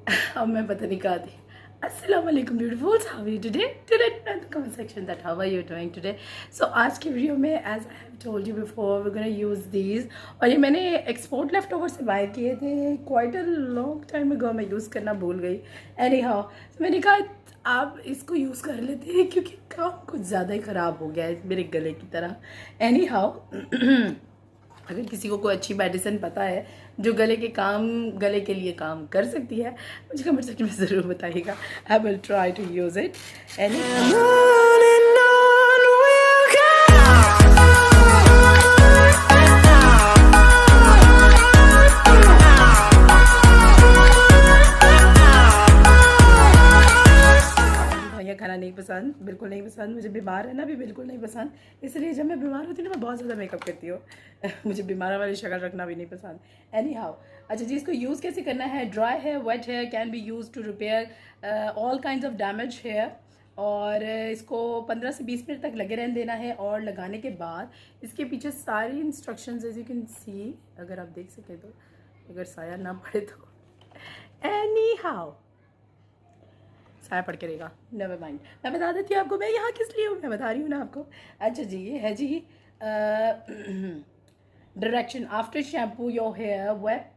अब मैं पता नहीं कहा थी। अस्सलाम वालेकुम beautifuls, how are you today? Today in the comment section that how are you doing today. So आज की वीडियो में as I have told you before we gonna use these, और ये मैंने एक्सपोर्ट लेफ्ट ओवर से buy किए थे quite a long time ago. मैं यूज़ करना भूल गई। एनी हाउ मैंने कहा आप इसको यूज़ कर लेते हैं क्योंकि काम कुछ ज़्यादा ही ख़राब हो गया है मेरे गले की तरह। एनी हाउ अगर किसी को कोई अच्छी मेडिसिन पता है जो गले के लिए काम कर सकती है, मुझे कमेंट सेक्शन में ज़रूर बताइएगा। I will try to use it. खाना नहीं पसंद, बिल्कुल नहीं पसंद। मुझे बीमार रहना भी बिल्कुल नहीं पसंद, इसलिए जब मैं बीमार होती हूँ ना मैं बहुत ज़्यादा मेकअप करती हूँ। मुझे बीमार वाली शक्ल रखना भी नहीं पसंद। एनी हाउ, अच्छा जी, इसको यूज़ कैसे करना है? Dry hair, wet hair can be use to repair all kinds of damage hair. और इसको 15 से 20 मिनट तक लगे रहने देना है। और लगाने के बाद इसके पीछे सारी instructions as you can see, अगर आप देख सकें तो, अगर साया ना पड़े तो। एनी हाउ साया पढ़ के रहेगा, नेवर माइंड। मैं बता देती हूँ आपको मैं यहाँ किस लिए हूँ, मैं बता रही हूँ ना आपको। अच्छा जी, ये है जी direction. After shampoo your hair wet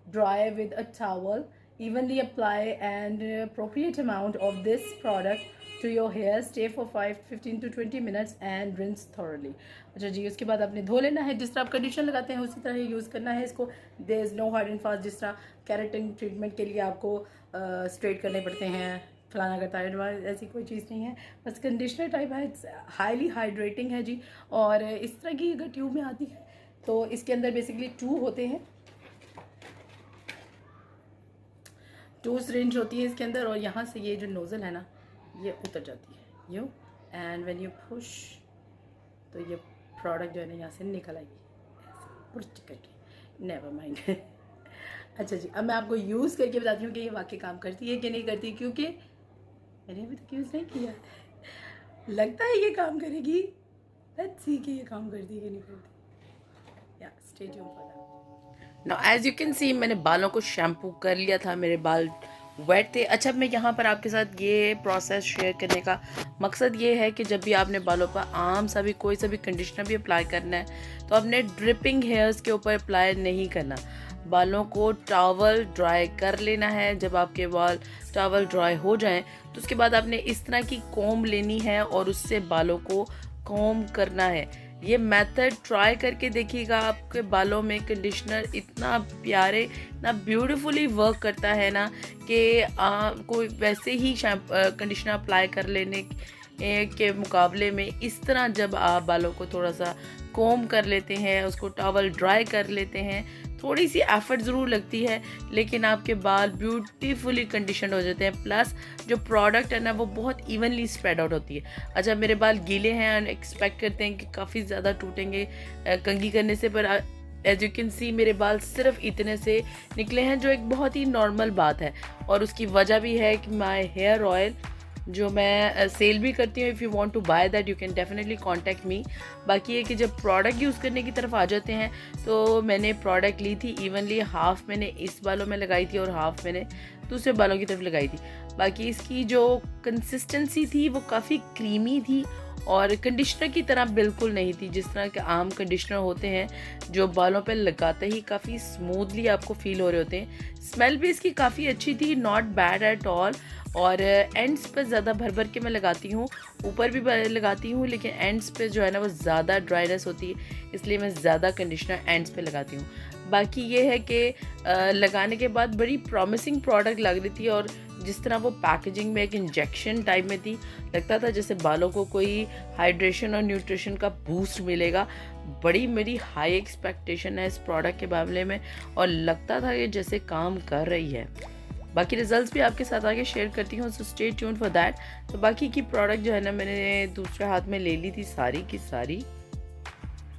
dry with a towel, evenly apply and appropriate amount of this product to your hair. Stay for 15 to 20 minutes and rinse thoroughly. अच्छा जी, उसके बाद आपने धो लेना है। जिस तरह आप कंडीशनर लगाते हैं उसी तरह ही यूज़ करना है इसको। There is no hard and fast. जिस तरह केराटिन ट्रीटमेंट के लिए आपको स्ट्रेट करने पड़ते हैं, फलाना करता है, ऐसी कोई चीज़ नहीं है। बस कंडीशनर टाइप है, हाईली हाइड्रेटिंग है जी। और इस तरह की अगर ट्यूब में आती है तो इसके अंदर बेसिकली 2 होते हैं, 2 सिरिंज होती है इसके अंदर। और यहाँ से ये जो नोज़ल है ना ये उतर जाती है यूँ, एंड व्हेन यू पुश तो ये प्रोडक्ट जो है ना यहाँ से निकल आएगी ऐसे पुश करके। Never mind. अच्छा जी, अब मैं आपको यूज़ करके बताती हूँ कि ये वाकई काम करती है कि नहीं करती, क्योंकि मैंने अभी तक यूज़ नहीं किया। लगता है ये काम करेगी, लेट्स सी कि ये काम करती है कि नहीं करती। या stay tuned for that. Now as you can see मैंने बालों को शैम्पू कर लिया था, मेरे बाल वेट थे। अच्छा, मैं यहाँ पर आपके साथ ये प्रोसेस शेयर करने का मकसद ये है कि जब भी आपने बालों पर आम सा भी कोई सा भी कंडीशनर भी अप्लाई करना है तो आपने ड्रिपिंग हेयर्स के ऊपर अप्लाई नहीं करना। बालों को टॉवल ड्राई कर लेना है। जब आपके बाल टॉवल ड्राई हो जाएं तो उसके बाद आपने इस तरह की कॉम्ब लेनी है और उससे बालों को कॉम्ब करना है। ये मेथड ट्राई करके देखिएगा, आपके बालों में कंडीशनर इतना प्यारे, इतना ब्यूटीफुली वर्क करता है ना कि कोई वैसे ही कंडीशनर अप्लाई कर लेने के मुकाबले में इस तरह जब आप बालों को थोड़ा सा कॉम्ब कर लेते हैं, उसको टॉवल ड्राई कर लेते हैं, थोड़ी सी एफर्ट ज़रूर लगती है लेकिन आपके बाल ब्यूटीफुली कंडीशन हो जाते हैं। प्लस जो प्रोडक्ट है ना वो बहुत इवनली स्प्रेड आउट होती है। अच्छा, मेरे बाल गीले हैं और एक्सपेक्ट करते हैं कि काफ़ी ज़्यादा टूटेंगे कंघी करने से, पर एज यू कैन सी मेरे बाल सिर्फ इतने से निकले हैं, जो एक बहुत ही नॉर्मल बात है। और उसकी वजह भी है कि माई हेयर ऑयल जो मैं सेल भी करती हूँ। If you want to buy that you can definitely contact me. बाकी ये कि जब प्रोडक्ट यूज़ करने की तरफ आ जाते हैं तो मैंने प्रोडक्ट ली थी इवनली, हाफ मैंने इस बालों में लगाई थी और हाफ मैंने दूसरे बालों की तरफ लगाई थी। बाकी इसकी जो कंसिस्टेंसी थी वो काफ़ी क्रीमी थी और कंडीशनर की तरह बिल्कुल नहीं थी, जिस तरह के आम कंडीशनर होते हैं जो बालों पे लगाते ही काफ़ी स्मूथली आपको फील हो रहे होते हैं। स्मेल भी इसकी काफ़ी अच्छी थी, नॉट बैड एट ऑल। और एंड्स पे ज़्यादा भर भर के मैं लगाती हूँ, ऊपर भी लगाती हूँ, लेकिन एंड्स पे जो है ना वो ज़्यादा ड्राइनेस होती है, इसलिए मैं ज़्यादा कंडीशनर एंड्स पे लगाती हूँ। बाकी ये है कि लगाने के बाद बड़ी प्रॉमिसिंग प्रोडक्ट लग रही थी और जिस तरह वो पैकेजिंग में एक इंजेक्शन टाइप में थी, लगता था जैसे बालों को कोई हाइड्रेशन और न्यूट्रिशन का बूस्ट मिलेगा। बड़ी मेरी हाई एक्सपेक्टेशन है इस प्रोडक्ट के मामले में और लगता था ये जैसे काम कर रही है। बाकी रिजल्ट्स भी आपके साथ आगे शेयर करती हूँ, so stay tuned for that. तो बाकी की प्रोडक्ट जो है ना मैंने दूसरे हाथ में ले ली थी सारी की सारी,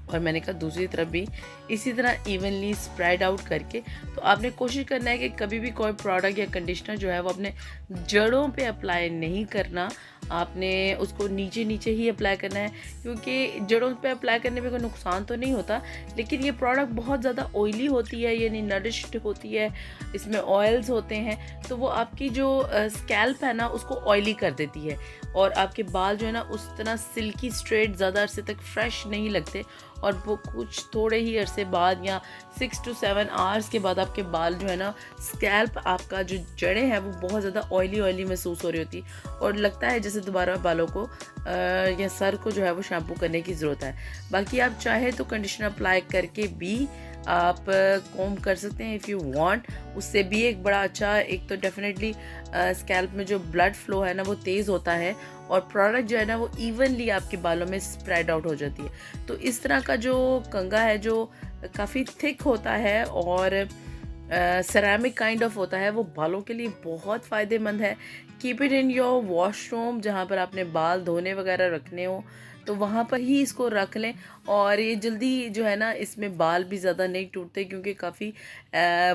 और मैंने कहा दूसरी तरफ भी इसी तरह इवनली स्प्रेड आउट करके। तो आपने कोशिश करना है कि कभी भी कोई प्रोडक्ट या कंडीशनर जो है वो अपने जड़ों पे अप्लाई नहीं करना, आपने उसको नीचे नीचे ही अप्लाई करना है, क्योंकि जड़ों पे अप्लाई करने में कोई नुकसान तो नहीं होता, लेकिन ये प्रोडक्ट बहुत ज़्यादा ऑयली होती है, यानी नरिश्ड होती है, इसमें ऑयल्स होते हैं, तो वो आपकी जो स्कैल्प है ना उसको ऑयली कर देती है, और आपके बाल जो है ना उस तरह सिल्की स्ट्रेट ज़्यादा अरसे तक फ्रेश नहीं लगते, और वो कुछ थोड़े ही अरसे बाद या 6 to 7 आवर्स के बाद आपके बाल जो है ना, स्कैल्प आपका जो जड़ें हैं वो बहुत ज़्यादा ऑयली महसूस हो रही होती, और लगता है जैसे दोबारा बालों को या सर को जो है वो शैम्पू करने की ज़रूरत है। बाकी आप चाहे तो कंडीशनर अप्लाई करके भी आप कॉम कर सकते हैं इफ़ यू वांट, उससे भी एक बड़ा अच्छा, एक तो डेफिनेटली स्कैल्प में जो ब्लड फ्लो है ना वो तेज़ होता है, और प्रोडक्ट जो है ना वो इवनली आपके बालों में स्प्रेड आउट हो जाती है। तो इस तरह का जो कंघा है जो काफ़ी थिक होता है और सेरामिक काइंड ऑफ होता है, वो बालों के लिए बहुत फ़ायदेमंद है। Keep it in your washroom, जहाँ पर आपने बाल धोने वगैरह रखने हो तो वहाँ पर ही इसको रख लें, और ये जल्दी जो है ना इसमें बाल भी ज़्यादा नहीं टूटते, क्योंकि काफ़ी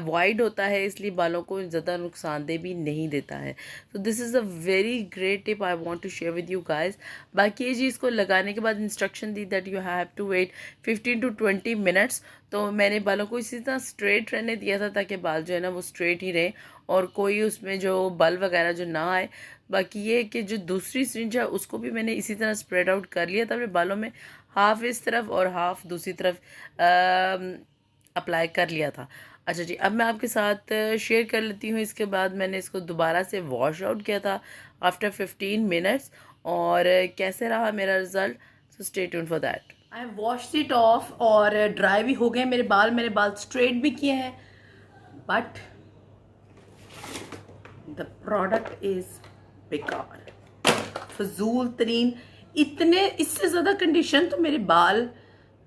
वाइड होता है, इसलिए बालों को ज़्यादा नुकसानदेह भी नहीं देता है। तो this is a very great tip I want to share with you guys. बाकी ये चीज़ को लगाने के बाद इंस्ट्रक्शन दी that you have to wait 15 to 20 minutes. तो मैंने बालों को इसी तरह स्ट्रेट रहने दिया था, ताकि बाल जो है ना वो स्ट्रेट ही रहे और कोई उसमें जो बल वगैरह जो ना आए। बाकी ये कि जो दूसरी सिरिंज है उसको भी मैंने इसी तरह स्प्रेड आउट कर लिया था अपने बालों में, हाफ इस तरफ और हाफ दूसरी तरफ अप्लाई कर लिया था। अच्छा जी, अब मैं आपके साथ शेयर कर लेती हूँ। इसके बाद मैंने इसको दोबारा से वॉश आउट किया था आफ्टर 15 मिनट्स, और कैसे रहा मेरा result, so stay tuned for that. I have washed it of और ड्राई भी हो गए मेरे बाल स्ट्रेट भी किए हैं, बट द प्रोडक्ट इज़ बेकार, फजूल तरीन। इतने इससे ज़्यादा कंडीशन तो मेरे बाल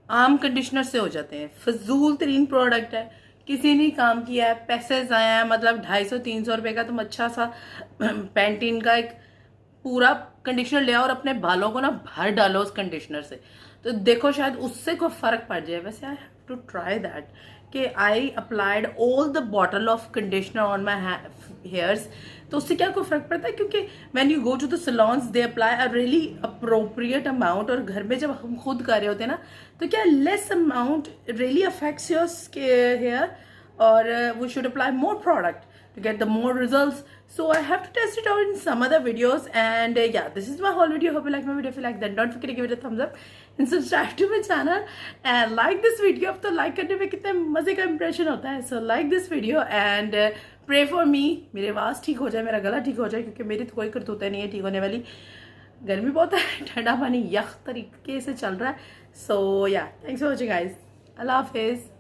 आम कंडीशनर से हो जाते हैं। फजूल तरीन प्रोडक्ट है, किसी ने काम किया है, पैसे ज़ाया है, मतलब 250-300 रुपये का तुम अच्छा सा पैंटीन का एक पूरा कंडीशनर ले आओ और अपने बालों को ना भर डालो उस कंडीशनर से, तो देखो शायद उससे कोई फ़र्क पड़ जाए। वैसे I have to try that कि I applied all the bottle of conditioner on my hairs, तो उससे क्या कोई फ़र्क पड़ता है, क्योंकि when you go to the salons they apply a really appropriate amount, और घर में जब हम खुद कर रहे होते हैं ना तो क्या less amount really affects your hair, और we should apply more product to get the more results. So I have to test it out in some other videos, and yeah, this is my whole video. Hope you like my video. If you like that, don't forget to give it a thumbs up and subscribe to my channel and like this video. अब तो like करने में कितने मजे का impression होता है, so like this video and pray for me, मेरे आवाज़ ठीक हो जाए, मेरा गला ठीक हो जाए, क्योंकि मेरी तो कोई करतूतें नहीं है ठीक होने वाली। गर्मी बहुत है, ठंडा पानी यख तरीके से चल रहा है। So yeah, thanks for watching guys. अल्लाह हाफिज़।